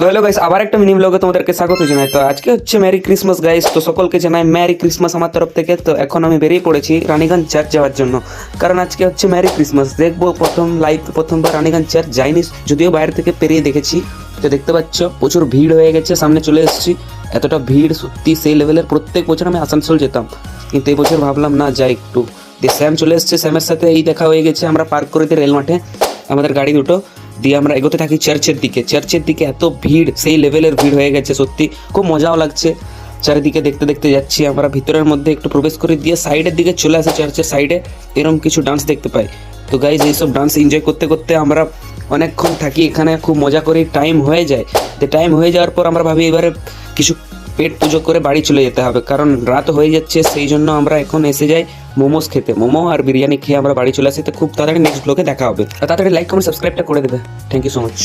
Hello guys, আবার একটা mini ব্লগে তোমাদেরকে স্বাগত জানাই। তো আজকে হচ্ছে মেরি ক্রিসমাস গাইস। তো সকলকে জানাই মেরি ক্রিসমাস আমার তরফ থেকে। তো এখন আমি বেরিয়ে পড়েছি রানীগঞ্জ চার্চ যাওয়ার জন্য, কারণ আজকে হচ্ছে মেরি ক্রিসমাস। দেখবো প্রথমবার রানীগঞ্জ চার্চ যাইনি, যদিও বাইরে থেকে পেরিয়ে দেখেছি। তো দেখতে পাচ্ছ প্রচুর ভিড় হয়ে গেছে, সামনে চলে এসেছি। এতটা ভিড় সত্যি সেই লেভেলের। প্রত্যেক বছর আমি আসানসোল যেতাম, কিন্তু এই বছর ভাবলাম না যাই একটু। দিয়ে স্যাম চলে এসছে, স্যামের সাথে এই দেখা হয়ে গেছে। আমরা পার্ক করে দিই রেল মাঠে আমাদের গাড়ি দুটো, দিয়ে আমরা এগোতে থাকি চার্চের দিকে। এত ভিড়, সেই লেভেলের ভিড় হয়ে গেছে সত্যি। খুব মজাও লাগছে, চারিদিকে দেখতে দেখতে যাচ্ছি আমরা। ভিতরের মধ্যে একটু প্রবেশ করে দিয়ে সাইডের দিকে চলে আসে, চার্চের সাইডে এরকম কিছু ডান্স দেখতে পাই। তো গাইজ এইসব ডান্স এনজয় করতে করতে আমরা অনেকক্ষণ থাকি এখানে, খুব মজা করি। টাইম হয়ে যায়, তো টাইম হয়ে যাওয়ার পর আমরা ভাবি এবারে কিছু পেট পুজো করে বাড়ি চলে যেতে হবে, কারণ রাত হয়ে যাচ্ছে। সেই জন্য আমরা এখন এসে যাই মোমোস খেতে। মোমো আর বিরিয়ানি খেয়ে আমরা বাড়ি চলে আসি। তো খুব তাড়াতাড়ি নেক্সট ব্লগে দেখা হবে। তাড়াতাড়ি লাইক কমেন্ট সাবস্ক্রাইবটা করে দেবে। Thank you so much.